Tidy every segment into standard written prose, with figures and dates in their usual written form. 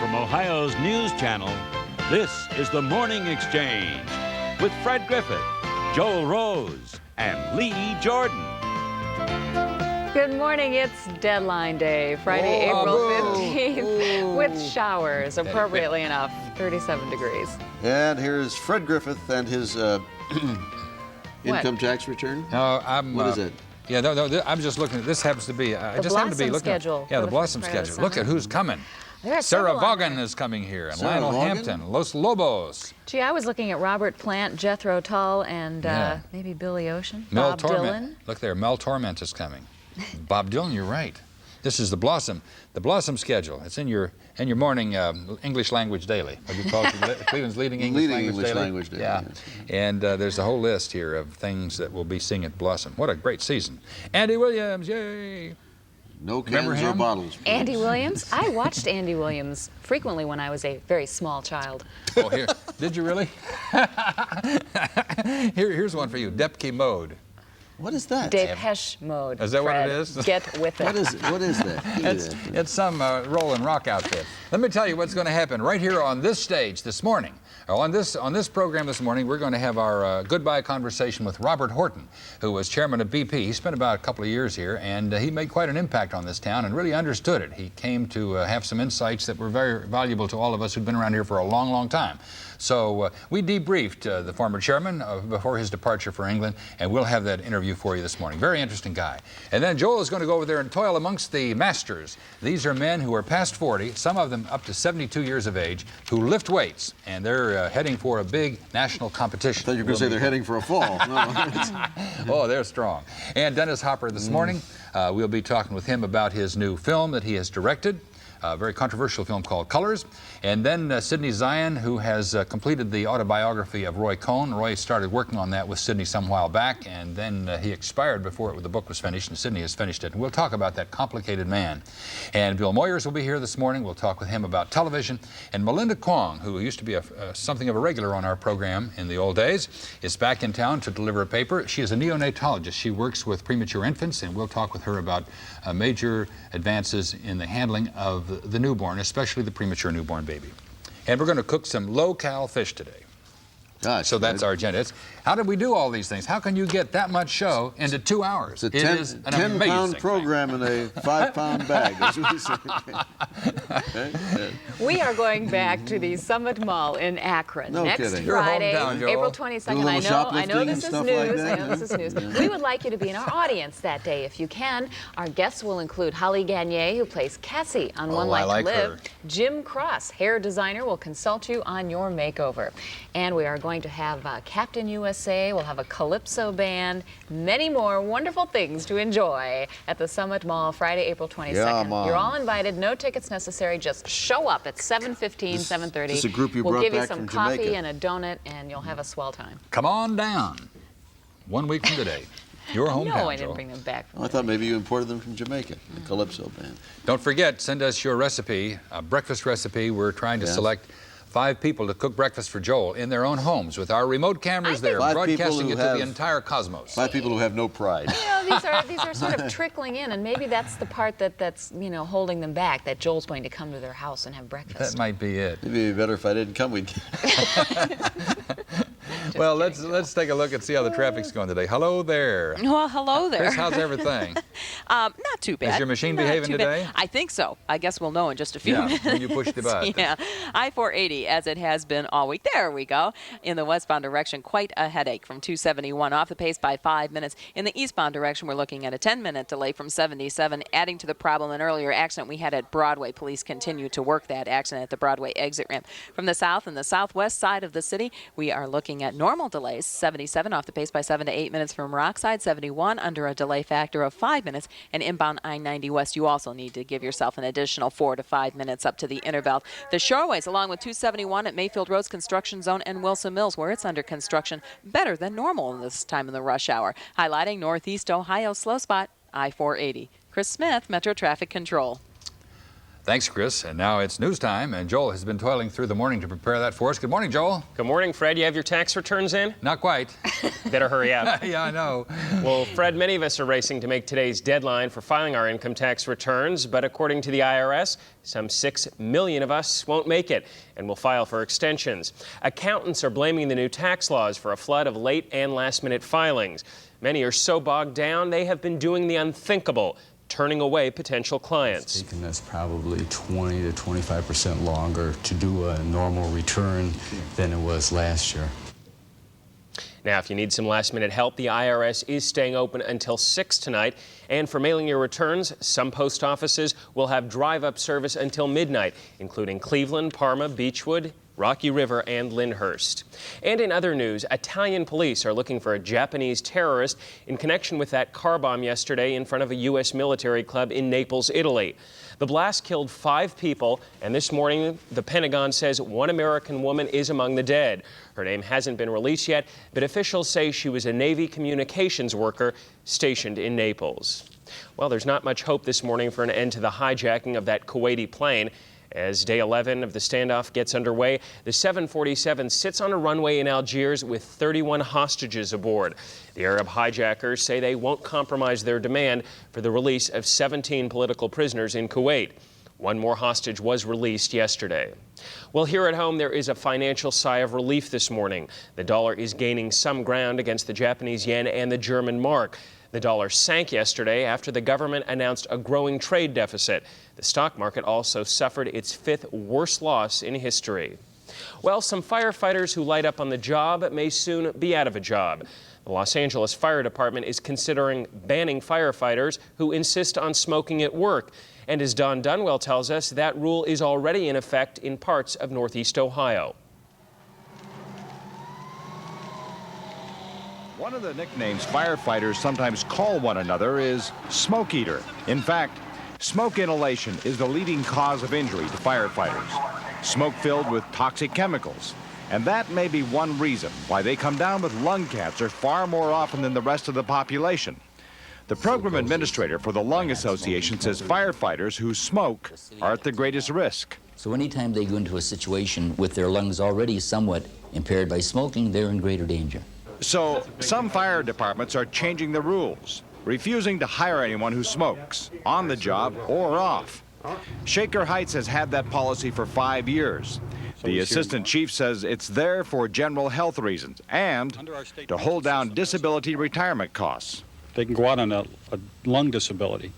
from Ohio's news channel, this is the Morning Exchange with Fred Griffith, Joel Rose, and Lee Jordan. Good morning. It's deadline day, Friday, April 15th, with showers, appropriately enough, 37 degrees. And here's Fred Griffith and his income tax return. No, What is it? Yeah, no, I'm just looking at this. Happens to be. I The just happen to be Blossom looking. schedule Yeah, for the the Blossom first part of the schedule. Look at summer. who's coming. There are Sarah several on Vaughan there. is coming here, and Sarah Lionel Vaughan? Hampton, Los Lobos. Gee, I was looking at Robert Plant, Jethro Tull, and Yeah. maybe Billy Ocean, Mel Bob Torment. Dylan. Look there, Mel Torment is coming. Bob Dylan, you're right. This is the Blossom schedule. It's in your morning English language daily. What do you call it? Cleveland's leading English language daily. Yeah, yes. and there's a whole list here of things that we'll be seeing at Blossom. What a great season! Andy Williams, yay! No Remember cans or him? bottles. please. Andy Williams. I watched Andy Williams frequently when I was a very small child. Oh, here, did you really? Here's one for you. Depke Mode. What is that? Depeche Mode. Is that what it Fred. is? Get with it. What is it? What is that? It's some rolling rock outfit. Let me tell you what's going to happen right here on this stage this morning. On this program this morning, we're going to have our goodbye conversation with Robert Horton, who was chairman of BP. He spent about a couple of years here, and he made quite an impact on this town and really understood it. He came to have some insights that were very valuable to all of us who'd been around here for a long, long time. So we debriefed the former chairman before his departure for England, and we'll have that interview for you this morning. Very interesting guy. And then Joel is going to go over there and toil amongst the masters. These are men who are past 40, some of them up to 72 years of age, who lift weights, and they're heading for a big national competition. I thought you were going to say they're heading for a fall. No. Oh, they're strong. And Dennis Hopper this morning, we'll be talking with him about his new film that he has directed. A very controversial film called Colors. And then Sidney Zion, who has completed the autobiography of Roy Cohn. Roy started working on that with Sidney some while back, and then he expired before the book was finished, and Sidney has finished it. And we'll talk about that complicated man. And Bill Moyers will be here this morning. We'll talk with him about television. And Melinda Kwong, who used to be something of a regular on our program in the old days, is back in town to deliver a paper. She is a neonatologist. She works with premature infants, and we'll talk with her about major advances in the handling of the newborn, especially the premature newborn baby. And we're going to cook some low-cal fish today. Gosh, So that's our agenda. How did we do all these things? How can you get that much show into 2 hours? It's a It is an 10-pound amazing program in a 5-pound bag. That's what you say. Okay. We are going back to the Summit Mall in Akron No next kidding. Your Friday, hometown, Joel. April Do a 22nd. little I know shoplifting this and is stuff like news. that, I know this is news. We would like you to be in our audience that day if you can. Our guests will include Holly Gagné, who plays Cassie on One I Life like to Live. her. Jim Cross, hair designer, will consult you on your makeover. And we are going to have Captain USA. We'll have a Calypso band. Many more wonderful things to enjoy at the Summit Mall Friday, April 22nd. Yeah, Mom. You're all invited. No tickets necessary. Just show up at 7:15, 7:30. This is a group you we'll brought give you back some from coffee Jamaica. and a donut, and you'll have a swell time. Come on down. 1 week from today. Your hometown, No, I didn't Joel. bring them back from I thought maybe you imported them from Jamaica, the Calypso band. Don't forget, send us your recipe, a breakfast recipe. We're trying to Yes. select 5 people to cook breakfast for Joel in their own homes with our remote cameras there, 5 people broadcasting who it to the have- entire cosmos. 5 people who have no pride. You know, these are sort of trickling in, and maybe that's the part that's holding them back. That Joel's going to come to their house and have breakfast. That might be it. Maybe it'd be better if I didn't come. We'd Well, let's take a look and see how the traffic's going today. Hello there. Well, hello there. Chris, how's everything? Not too bad. Is your machine Not behaving too bad. today? I think so. I guess we'll know in just a few Yeah, minutes. when you push the button. Yeah. I-480, as it has been all week. There we go. In the westbound direction, quite a headache from 271, off the pace by 5 minutes. In the eastbound direction, we're looking at a 10-minute delay from 77, adding to the problem an earlier accident we had at Broadway. Police continue to work that accident at the Broadway exit ramp. From the south and the southwest side of the city, we are looking at normal delays. 77 off the pace by 7 to 8 minutes from Rockside, 71 under a delay factor of 5 minutes, and inbound I-90 West, you also need to give yourself an additional 4 to 5 minutes up to the inner belt. The shoreways, along with 271 at Mayfield Road's construction zone and Wilson Mills, where it's under construction, better than normal in this time in the rush hour. Highlighting Northeast Ohio slow spot, I-480. Chris Smith, Metro Traffic Control. Thanks, Chris. And now it's news time, and Joel has been toiling through the morning to prepare that for us. Good morning, Joel. Good morning, Fred. You have your tax returns in? Not quite. Better hurry up. Yeah, I know. Well, Fred, many of us are racing to make today's deadline for filing our income tax returns, but according to the IRS, some 6 million of us won't make it and will file for extensions. Accountants are blaming the new tax laws for a flood of late and last-minute filings. Many are so bogged down they have been doing the unthinkable, turning away potential clients. It's taken us probably 20 to 25% longer to do a normal return than it was last year. Now, if you need some last-minute help, the IRS is staying open until 6 tonight. And for mailing your returns, some post offices will have drive-up service until midnight, including Cleveland, Parma, Beechwood, Rocky River, and Lyndhurst. And in other news, Italian police are looking for a Japanese terrorist in connection with that car bomb yesterday in front of a U.S. military club in Naples, Italy. The blast killed 5 people, and this morning the Pentagon says one American woman is among the dead. Her name hasn't been released yet, but officials say she was a Navy communications worker stationed in Naples. Well, there's not much hope this morning for an end to the hijacking of that Kuwaiti plane. As day 11 of the standoff gets underway, the 747 sits on a runway in Algiers with 31 hostages aboard. The Arab hijackers say they won't compromise their demand for the release of 17 political prisoners in Kuwait. One more hostage was released yesterday. Well, here at home, there is a financial sigh of relief this morning. The dollar is gaining some ground against the Japanese yen and the German mark. The dollar sank yesterday after the government announced a growing trade deficit. The stock market also suffered its 5th worst loss in history. Well, some firefighters who light up on the job may soon be out of a job. The Los Angeles Fire Department is considering banning firefighters who insist on smoking at work. And as Don Dunwell tells us, that rule is already in effect in parts of Northeast Ohio. One of the nicknames firefighters sometimes call one another is smoke eater. In fact, smoke inhalation is the leading cause of injury to firefighters. Smoke filled with toxic chemicals. And that may be one reason why they come down with lung cancer far more often than the rest of the population. The program administrator for the Lung Association says firefighters who smoke are at the greatest risk. So anytime they go into a situation with their lungs already somewhat impaired by smoking, they're in greater danger. So some fire departments are changing the rules, refusing to hire anyone who smokes, on the job or off. Shaker Heights has had that policy for 5 years. The assistant chief says it's there for general health reasons and to hold down disability retirement costs. They can go out on a lung disability,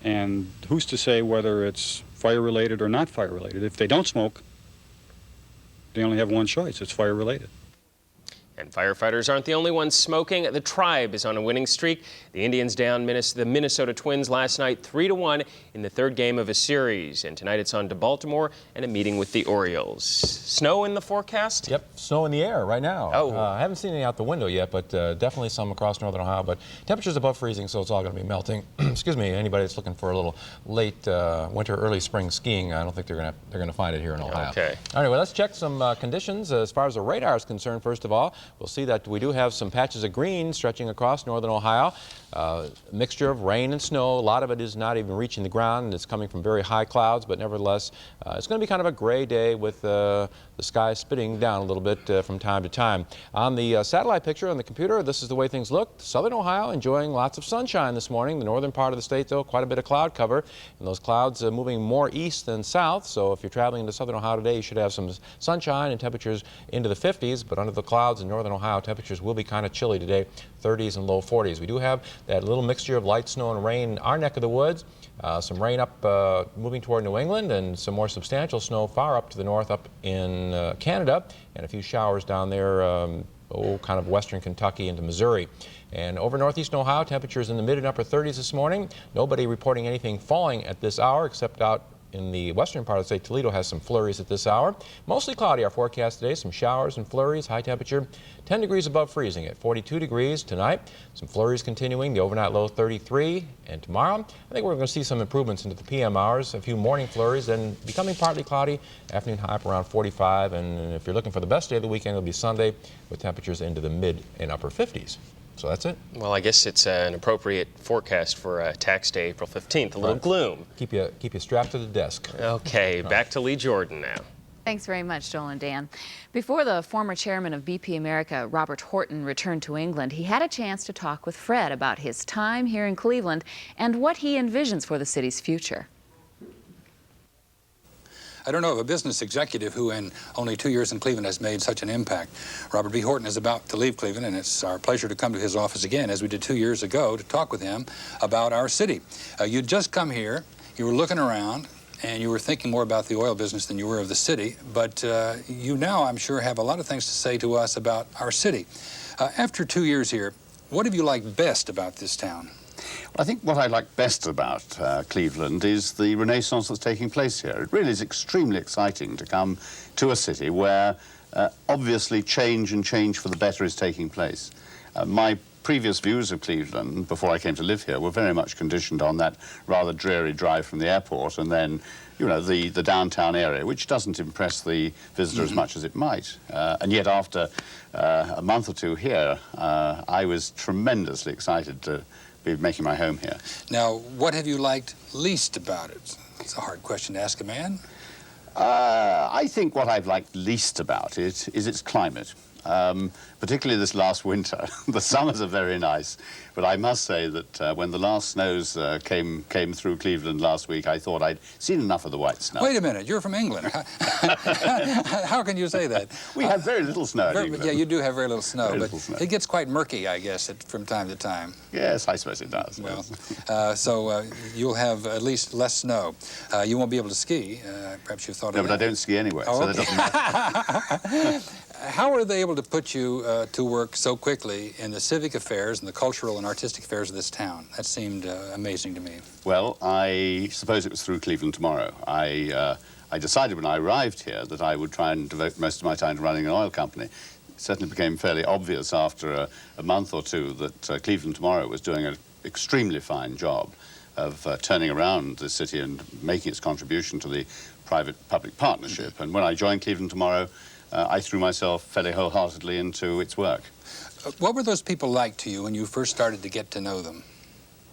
and who's to say whether it's fire-related or not fire-related? If they don't smoke, they only have one choice, it's fire-related. And firefighters aren't the only ones smoking. The Tribe is on a winning streak. The Indians down the Minnesota Twins last night 3-1 in the 3rd game of a series. And tonight it's on to Baltimore and a meeting with the Orioles. Snow in the forecast? Yep, snow in the air right now. Oh. I haven't seen any out the window yet, but definitely some across northern Ohio. But temperatures above freezing, so it's all going to be melting. Excuse me, anybody that's looking for a little late winter, early spring skiing, I don't think they're going to find it here in Ohio. Okay. Anyway, let's check some conditions as far as the radar is concerned. First of all, we'll see that we do have some patches of green stretching across northern Ohio. Mixture of rain and snow. A lot of it is not even reaching the ground, and it's coming from very high clouds, but nevertheless, it's going to be kind of a gray day with the sky spitting down a little bit from time to time. On the satellite picture on the computer, this is the way things look. Southern Ohio enjoying lots of sunshine this morning. The northern part of the state, though, quite a bit of cloud cover, and those clouds moving more east than south. So if you're traveling into southern Ohio today, you should have some sunshine and temperatures into the 50s, but under the clouds in northern Ohio, temperatures will be kind of chilly today, 30s and low 40s. We do have that little mixture of light snow and rain in our neck of the woods. Some rain up moving toward New England, and some more substantial snow far up to the north up in Canada, and a few showers down there, kind of western Kentucky into Missouri. And over northeastern Ohio, temperatures in the mid and upper 30s this morning. Nobody reporting anything falling at this hour except out in the western part of the state. Toledo has some flurries at this hour. Mostly cloudy, our forecast today. Some showers and flurries. High temperature 10 degrees above freezing at 42 degrees tonight. Some flurries continuing. The overnight low 33. And tomorrow, I think we're going to see some improvements into the PM hours. A few morning flurries, then becoming partly cloudy. Afternoon high up around 45. And if you're looking for the best day of the weekend, it'll be Sunday with temperatures into the mid and upper 50s. So that's it. Well, I guess it's an appropriate forecast for tax day, April 15th. A little gloom. Keep you strapped to the desk. Okay, back to Lee Jordan now. Thanks very much, Joel and Dan. Before the former chairman of BP America, Robert Horton, returned to England, he had a chance to talk with Fred about his time here in Cleveland and what he envisions for the city's future. I don't know of a business executive who in only 2 years in Cleveland has made such an impact. Robert B. Horton is about to leave Cleveland, and it's our pleasure to come to his office again, as we did 2 years ago, to talk with him about our city. You'd just come here, you were looking around, and you were thinking more about the oil business than you were of the city, but you now, I'm sure, have a lot of things to say to us about our city. After 2 years here, what have you liked best about this town? I think what I like best about Cleveland is the renaissance that's taking place here. It really is extremely exciting to come to a city where obviously change for the better is taking place. My previous views of Cleveland before I came to live here were very much conditioned on that rather dreary drive from the airport and then, you know, the downtown area, which doesn't impress the visitor as much as it might. And yet after a month or two here, I was tremendously excited to be making my home here. Now, what have you liked least about it? It's a hard question to ask a man. I think what I've liked least about it is its climate. Particularly this last winter. The summers are very nice, but I must say that when the last snows came through Cleveland last week, I thought I'd seen enough of the white snow. Wait a minute, you're from England. How can you say that? We have very little snow in England. Yeah, you do have very little snow, very but little snow. It gets quite murky, I guess, from time to time. Yes, I suppose it does. Well, so you'll have at least less snow. You won't be able to ski. Perhaps you've thought of that. No, but I don't ski anyway, so that doesn't matter. How are they able to put you to work so quickly in the civic affairs and the cultural and artistic affairs of this town? That seemed amazing to me. Well, I suppose it was through Cleveland Tomorrow. I decided when I arrived here that I would try and devote most of my time to running an oil company. It certainly became fairly obvious after a month or two that Cleveland Tomorrow was doing an extremely fine job of turning around the city and making its contribution to the private-public partnership. And when I joined Cleveland Tomorrow, I threw myself fairly wholeheartedly into its work. What were those people like to you when you first started to get to know them?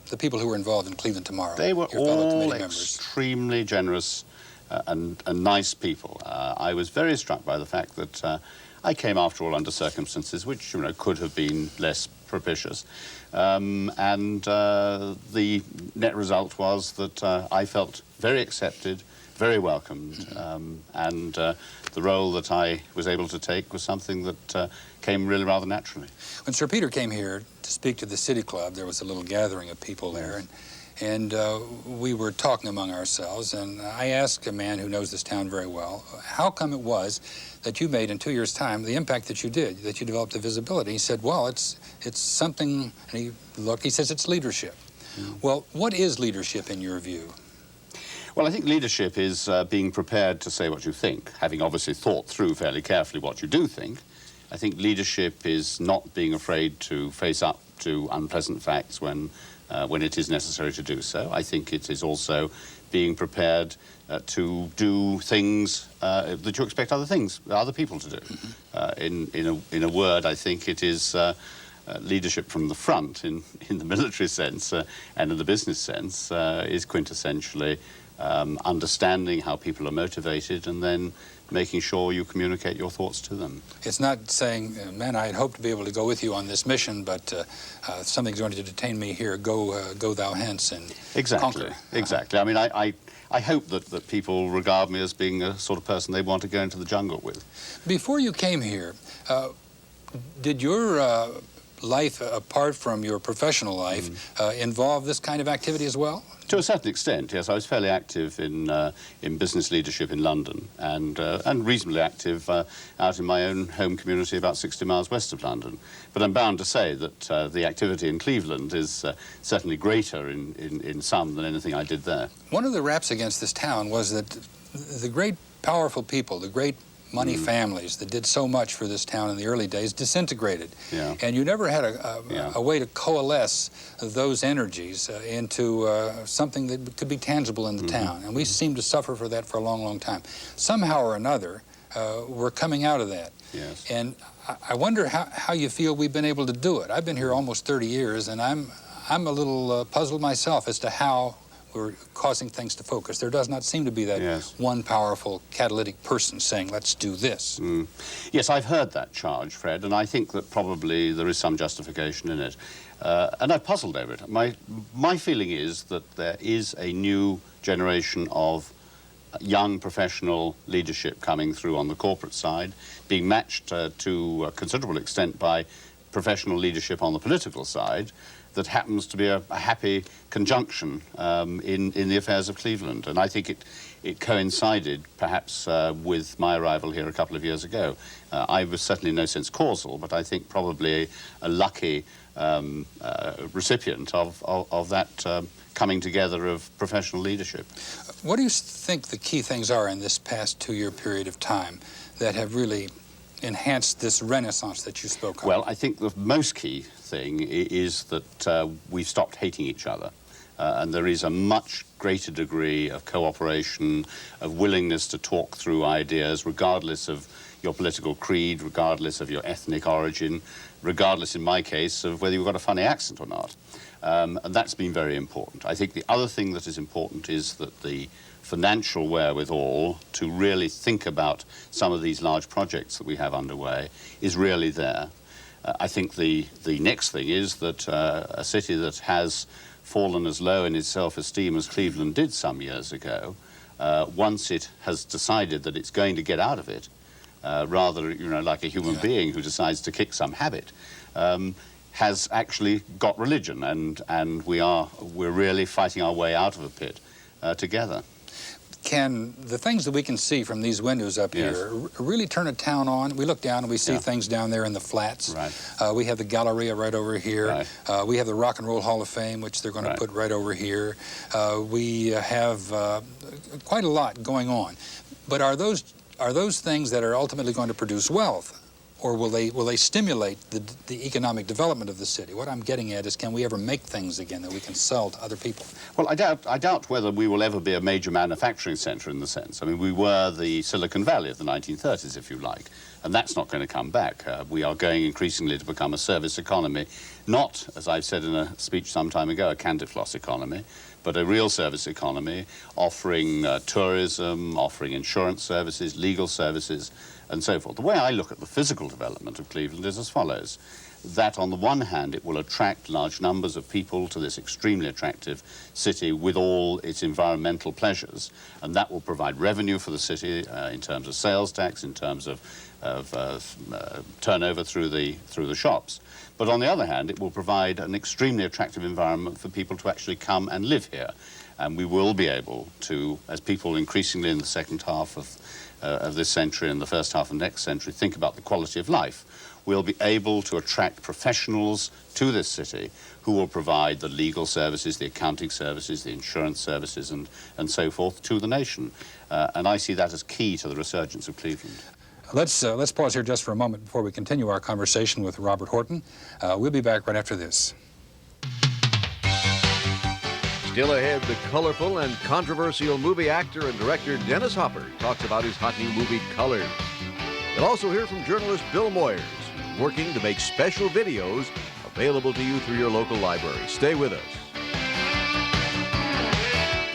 The people who were involved in Cleveland Tomorrow. They were your fellow all committee members. extremely generous and nice people. I was very struck by the fact that I came, after all, under circumstances which, you know, could have been less propitious. And the net result was that I felt very accepted, very welcomed, and the role that I was able to take was something that came really rather naturally. When Sir Peter came here to speak to the City Club, there was a little gathering of people there, and we were talking among ourselves, and I asked a man who knows this town very well, how come it was that you made in 2 years' time the impact that you did, that you developed the visibility? He said, well, it's something, and he says it's leadership. Well, what is leadership in your view? Well, I think leadership is being prepared to say what you think, having obviously thought through fairly carefully what you do think. I think leadership is not being afraid to face up to unpleasant facts when it is necessary to do so. I think it is also being prepared to do things that you expect other people to do. In a word, I think it is leadership from the front in the military sense and in the business sense is quintessentially understanding how people are motivated and then making sure you communicate your thoughts to them. It's not saying, man, I had hoped to be able to go with you on this mission, but something's going to detain me here. Go thou hence and conquer. Exactly. I mean, I hope that people regard me as being a sort of person they want to go into the jungle with. Before you came here, did your life, apart from your professional life, involve this kind of activity as well? To a certain extent, yes. I was fairly active in business leadership in London and reasonably active out in my own home community about 60 miles west of London. But I'm bound to say that the activity in Cleveland is certainly greater in sum than anything I did there. One of the raps against this town was that the great powerful people, the great money families that did so much for this town in the early days disintegrated. And you never had a way to coalesce those energies into something that could be tangible in the town. And we seem to suffer for that for a long, long time. Somehow or another, we're coming out of that. Yes. And I wonder how you feel we've been able to do it. I've been here almost 30 years, and I'm a little puzzled myself as to how we're causing things to focus. There does not seem to be that one powerful catalytic person saying, let's do this. Yes, I've heard that charge, Fred, and I think that probably there is some justification in it. And I've puzzled over it. My feeling is that there is a new generation of young professional leadership coming through on the corporate side, being matched to a considerable extent by professional leadership on the political side, that happens to be a happy conjunction in the affairs of Cleveland. And I think it coincided perhaps with my arrival here a couple of years ago. I was certainly in no sense causal, but I think probably a lucky recipient of that coming together of professional leadership. What do you think the key things are in this past 2-year period of time that have really enhanced this renaissance that you spoke of? Well, I think the most key thing is that we've stopped hating each other. And there is a much greater degree of cooperation, of willingness to talk through ideas, regardless of your political creed, regardless of your ethnic origin, regardless, in my case, of whether you've got a funny accent or not. And that's been very important. I think the other thing that is important is that the financial wherewithal to really think about some of these large projects that we have underway is really there. I think the next thing is that a city that has fallen as low in its self-esteem as Cleveland did some years ago, once it has decided that it's going to get out of it, rather, you know, like a human being who decides to kick some habit, has actually got religion, and we're really fighting our way out of a pit together. Can the things that we can see from these windows up here really turn a town on? We look down and we see things down there in the flats. Right. We have the Galleria right over here. Right. We have the Rock and Roll Hall of Fame, which they're going to put right over here. We have quite a lot going on. But are those things that are ultimately going to produce wealth? Or will they stimulate the economic development of the city? What I'm getting at is, can we ever make things again that we can sell to other people? Well, I doubt whether we will ever be a major manufacturing centre in the sense. I mean, we were the Silicon Valley of the 1930s, if you like, and that's not going to come back. We are going increasingly to become a service economy, not, as I've said in a speech some time ago, a candy-floss economy, but a real service economy offering tourism, offering insurance services, legal services, and so forth. The way I look at the physical development of Cleveland is as follows: that on the one hand it will attract large numbers of people to this extremely attractive city with all its environmental pleasures, and that will provide revenue for the city in terms of sales tax, in terms of turnover through the shops. But on the other hand, it will provide an extremely attractive environment for people to actually come and live here. And we will be able to, as people increasingly in the second half of this century and the first half of next century think about the quality of life, we'll be able to attract professionals to this city who will provide the legal services, the accounting services, the insurance services, and so forth to the nation. And I see that as key to the resurgence of Cleveland. Let's pause here just for a moment before we continue our conversation with Robert Horton. We'll be back right after this. Still ahead, the colorful and controversial movie actor and director Dennis Hopper talks about his hot new movie, Colors. You'll also hear from journalist Bill Moyers, working to make special videos available to you through your local library. Stay with us.